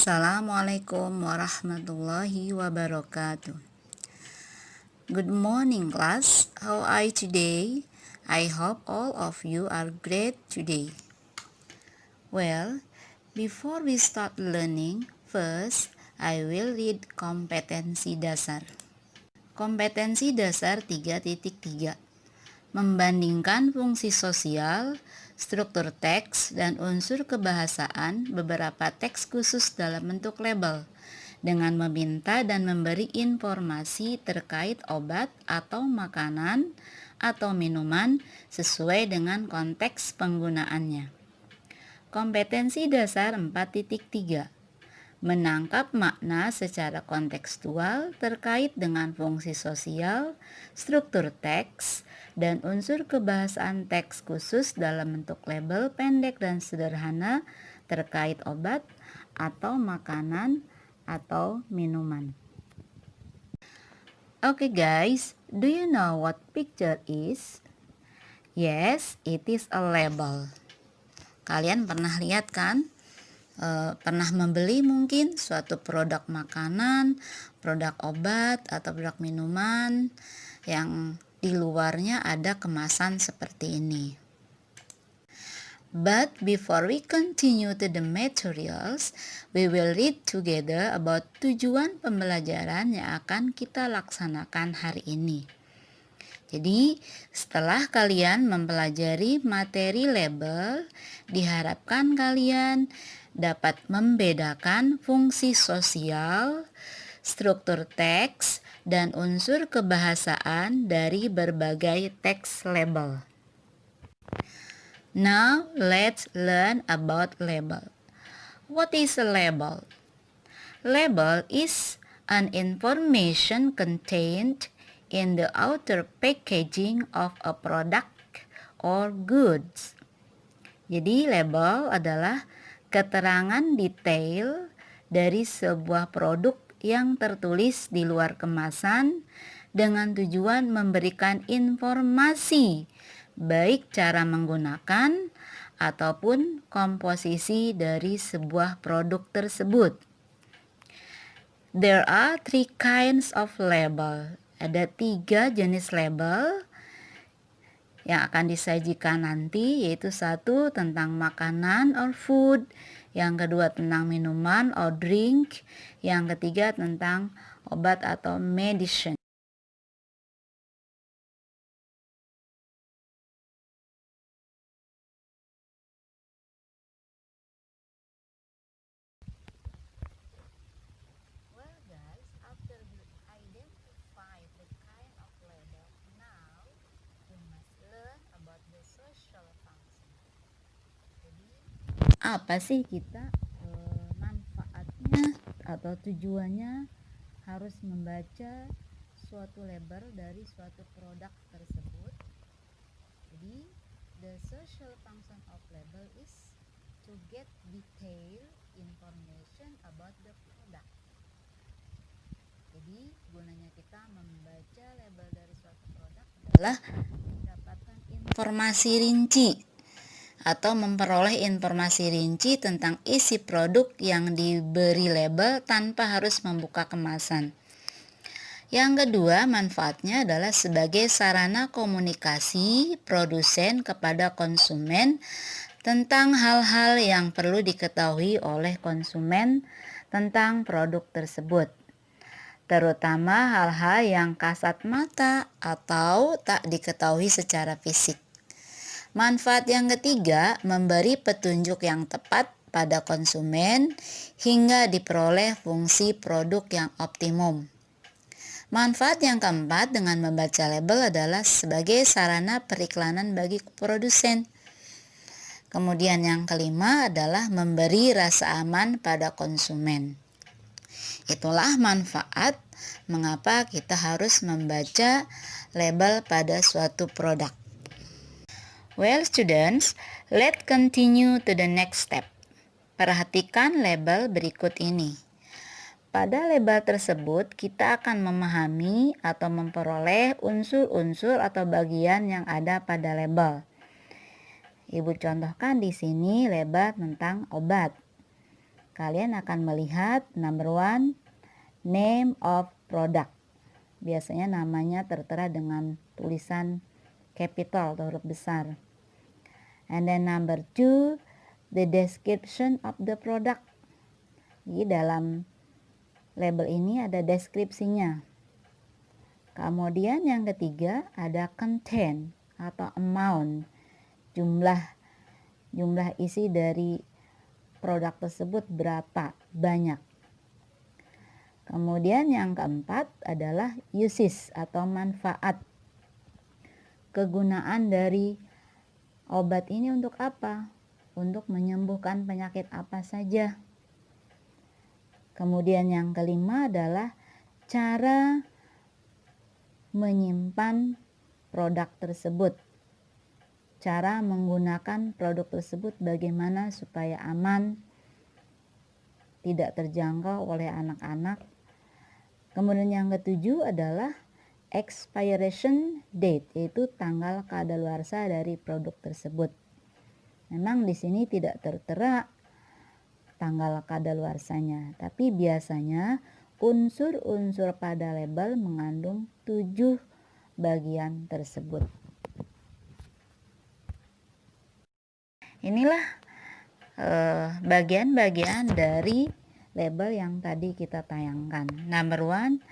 Assalamualaikum warahmatullahi wabarakatuh. Good morning, class. How are you today? I hope all of you are great today. Well, before we start learning, first I will read kompetensi dasar. Kompetensi dasar 3.3. Membandingkan fungsi sosial, struktur teks, dan unsur kebahasaan beberapa teks khusus dalam bentuk label dengan meminta dan memberi informasi terkait obat atau makanan atau minuman sesuai dengan konteks penggunaannya. Kompetensi dasar 4.3. Menangkap makna secara kontekstual terkait dengan fungsi sosial, struktur teks, dan unsur kebahasaan teks khusus dalam bentuk label pendek dan sederhana terkait obat atau makanan atau minuman. Okay guys, do you know what picture is? Yes, it is a label. Kalian pernah lihat kan? Pernah membeli mungkin suatu produk makanan, produk obat, atau produk minuman yang di luarnya ada kemasan seperti ini. But before we continue to the materials, we will read together about tujuan pembelajaran yang akan kita laksanakan hari ini. Jadi, setelah kalian mempelajari materi label, diharapkan kalian dapat membedakan fungsi sosial, struktur teks, dan unsur kebahasaan dari berbagai teks label. Now, let's learn about label. What is a label? Label is an information contained in the outer packaging of a product or goods. Jadi, label adalah keterangan detail dari sebuah produk yang tertulis di luar kemasan dengan tujuan memberikan informasi baik cara menggunakan ataupun komposisi dari sebuah produk tersebut. There are 3 kinds of label. Ada 3 jenis label yang akan disajikan nanti, yaitu 1 tentang makanan or food, yang kedua tentang minuman or drink, yang ketiga tentang obat atau medicine. Well guys, after you identify the kind of label, now you must learn about the social function. Jadi, apa sih kita manfaatnya atau tujuannya harus membaca suatu label dari suatu produk tersebut? Jadi, the social function of label is to get detailed information about the product. Jadi, gunanya kita membaca label dari suatu produk adalah mendapatkan informasi rinci atau memperoleh informasi rinci tentang isi produk yang diberi label tanpa harus membuka kemasan. Yang kedua, manfaatnya adalah sebagai sarana komunikasi produsen kepada konsumen tentang hal-hal yang perlu diketahui oleh konsumen tentang produk tersebut, terutama hal-hal yang kasat mata atau tak diketahui secara fisik. Manfaat yang ketiga, memberi petunjuk yang tepat pada konsumen hingga diperoleh fungsi produk yang optimum. Manfaat yang keempat dengan membaca label adalah sebagai sarana periklanan bagi produsen. Kemudian yang kelima adalah memberi rasa aman pada konsumen. Itulah manfaat mengapa kita harus membaca label pada suatu produk. Well students, let's continue to the next step. Perhatikan label berikut ini. Pada label tersebut, kita akan memahami atau memperoleh unsur-unsur atau bagian yang ada pada label. Ibu contohkan di sini label tentang obat. kalian akan melihat number one, name of product. Biasanya namanya tertera dengan tulisan capital atau huruf besar. And then number two, the description of the product. Jadi dalam label ini ada deskripsinya. Kemudian yang ketiga ada content atau amount, jumlah isi dari produk tersebut berapa banyak. Kemudian yang keempat adalah uses atau manfaat. Kegunaan dari obat ini untuk apa? Untuk menyembuhkan penyakit apa saja. Kemudian yang kelima adalah cara menyimpan produk tersebut. Cara menggunakan produk tersebut bagaimana supaya aman, tidak terjangkau oleh anak-anak. Kemudian yang ketujuh adalah expiration date, yaitu tanggal kadaluarsa dari produk tersebut. Memang di sini tidak tertera tanggal kadaluarsanya, tapi biasanya unsur-unsur pada label mengandung 7 bagian tersebut. Inilah bagian-bagian dari label yang tadi kita tayangkan. Number one,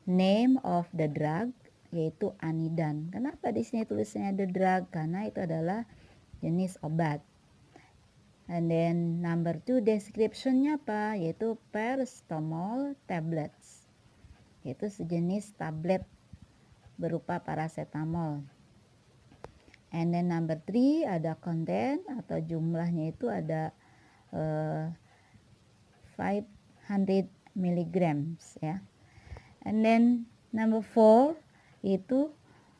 name of the drug, yaitu anidan. Kenapa di sini tulisannya the drug? Karena itu adalah jenis obat. And then number two, description-nya apa? Yaitu paracetamol tablets, yaitu sejenis tablet berupa paracetamol. And then number three, ada content atau jumlahnya itu ada 500 milligrams ya. And then number four, itu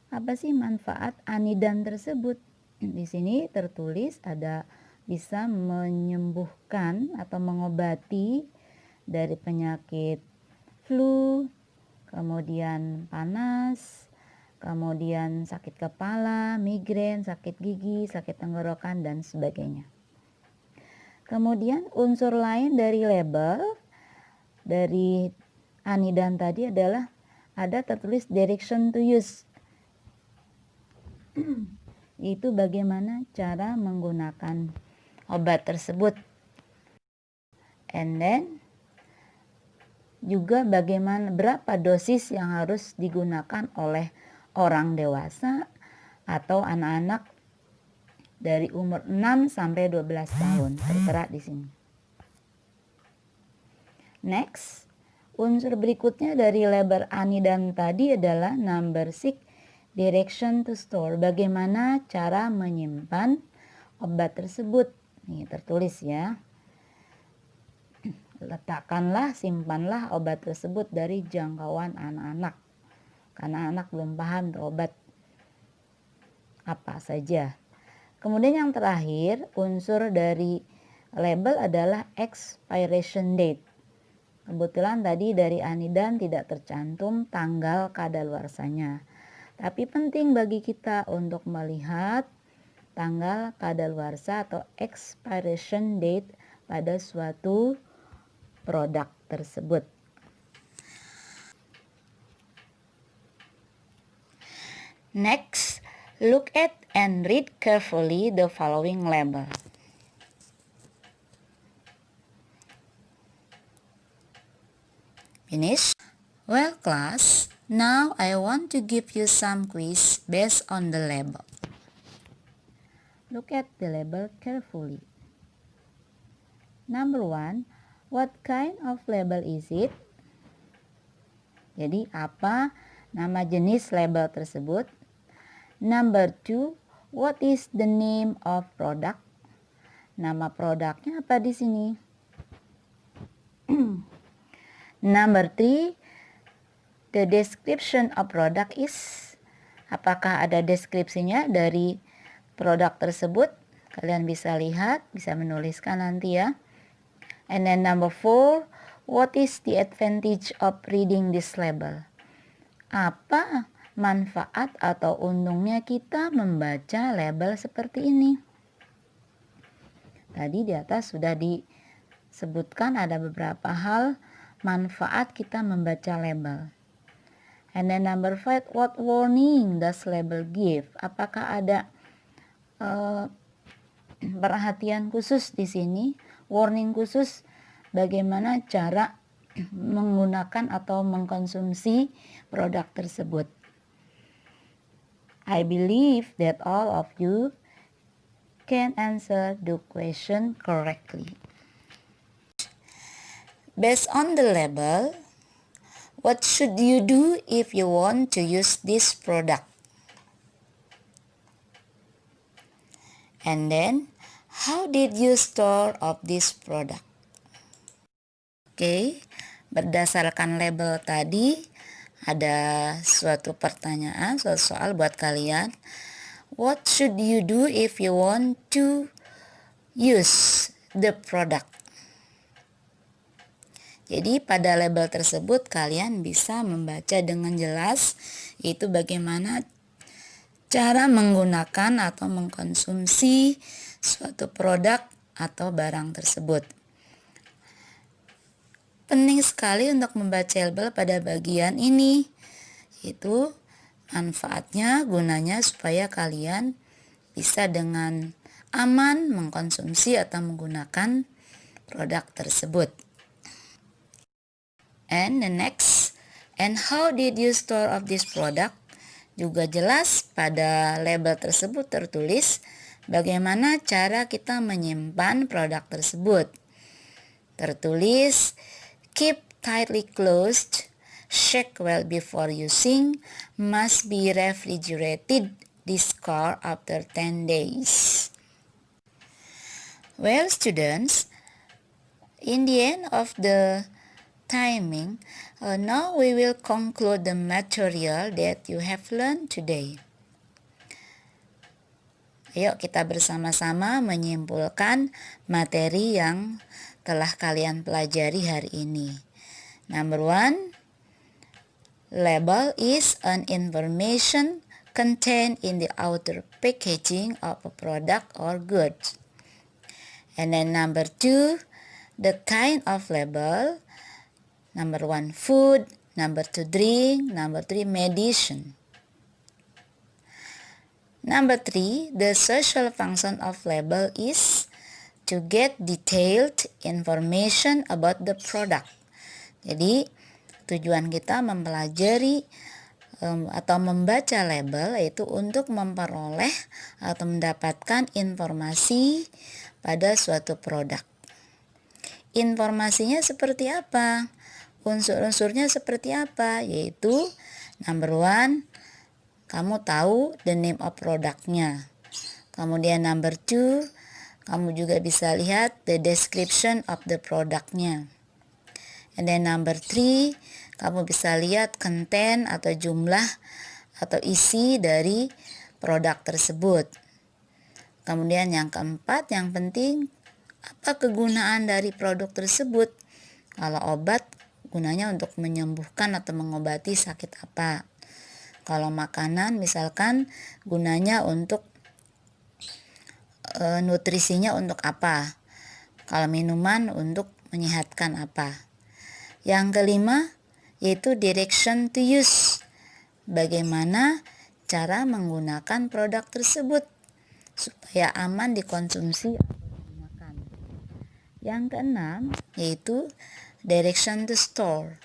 apa sih manfaat anidan tersebut? Di sini tertulis ada bisa menyembuhkan atau mengobati dari penyakit flu, kemudian panas, kemudian sakit kepala, migrain, sakit gigi, sakit tenggorokan, dan sebagainya. Kemudian unsur lain dari label dari anidan tadi adalah ada tertulis direction to use. Itu bagaimana cara menggunakan obat tersebut. And then juga bagaimana berapa dosis yang harus digunakan oleh orang dewasa atau anak-anak dari umur 6 sampai 12 tahun, tertera di sini. Next, unsur berikutnya dari label anidan tadi adalah number 6, direction to store. Bagaimana cara menyimpan obat tersebut? Nih tertulis ya. Letakkanlah, simpanlah obat tersebut dari jangkauan anak-anak. Karena anak belum paham obat apa saja. Kemudian yang terakhir, unsur dari label adalah expiration date. Kebetulan tadi dari anidan tidak tercantum tanggal kadaluarsanya. Tapi penting bagi kita untuk melihat tanggal kadaluarsa atau expiration date pada suatu produk tersebut. Next, look at and read carefully the following label. Finish? Well class, now I want to give you some quiz based on the label. Look at the label carefully. Number one, what kind of label is it? Jadi apa nama jenis label tersebut? Number two, what is the name of product? Nama produknya apa di sini? Number three, the description of product is. Apakah ada deskripsinya dari produk tersebut? Kalian bisa lihat, bisa menuliskan nanti ya. And then number four, what is the advantage of reading this label? Apa manfaat atau untungnya kita membaca label seperti ini? Tadi di atas sudah sebutkan ada beberapa hal manfaat kita membaca label. And then number 5, what warning does label give? Apakah ada perhatian khusus di sini, warning khusus bagaimana cara menggunakan atau mengkonsumsi produk tersebut. I believe that all of you can answer the question correctly. Based on the label, what should you do if you want to use this product? And then, how did you store of this product? Oke, berdasarkan label tadi, ada suatu pertanyaan, suatu soal buat kalian. What should you do if you want to use the product? Jadi pada label tersebut kalian bisa membaca dengan jelas itu bagaimana cara menggunakan atau mengkonsumsi suatu produk atau barang tersebut. Penting sekali untuk membaca label pada bagian ini. Itu manfaatnya, gunanya supaya kalian bisa dengan aman mengkonsumsi atau menggunakan produk tersebut. And the next, and how did you store of this product? Juga jelas pada label tersebut tertulis bagaimana cara kita menyimpan produk tersebut. Tertulis, keep tightly closed, shake well before using, must be refrigerated, discard after 10 days. Well, students, in the end of the timing, now we will conclude the material that you have learned today. Ayo kita bersama-sama menyimpulkan materi yang telah kalian pelajari hari ini. Number 1, label is an information contained in the outer packaging of a product or good. And then number 2, the kind of label. Number 1, food. Number 2, drink. Number 3, medicine. Number 3, the social function of label is to get detailed information about the product. Jadi, tujuan kita mempelajari atau membaca label yaitu untuk memperoleh atau mendapatkan informasi pada suatu produk. Informasinya seperti apa? Unsur-unsurnya seperti apa? Yaitu number 1, kamu tahu the name of produknya. Kemudian number 2, kamu juga bisa lihat the description of the produknya. And then number 3, kamu bisa lihat content atau jumlah atau isi dari produk tersebut. Kemudian yang keempat, yang penting, apa kegunaan dari produk tersebut? Kalau obat, gunanya untuk menyembuhkan atau mengobati sakit apa. Kalau makanan misalkan gunanya untuk nutrisinya untuk apa. Kalau minuman untuk menyehatkan apa. Yang kelima yaitu direction to use. Bagaimana cara menggunakan produk tersebut supaya aman dikonsumsi atau digunakan. Yang keenam yaitu direction to store.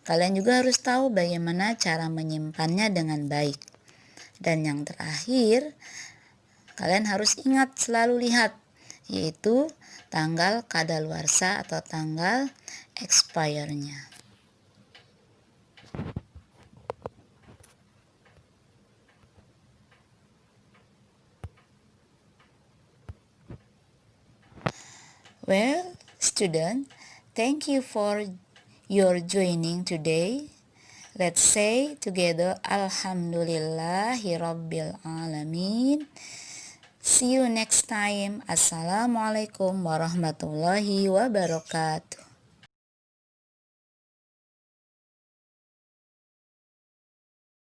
Kalian juga harus tahu bagaimana cara menyimpannya dengan baik. Dan yang terakhir, kalian harus ingat selalu lihat, yaitu tanggal kadaluarsa atau tanggal expire-nya. Well, student, thank you for your joining today. Let's say together, Alhamdulillahirabbil alamin. See you next time. Assalamualaikum warahmatullahi wabarakatuh.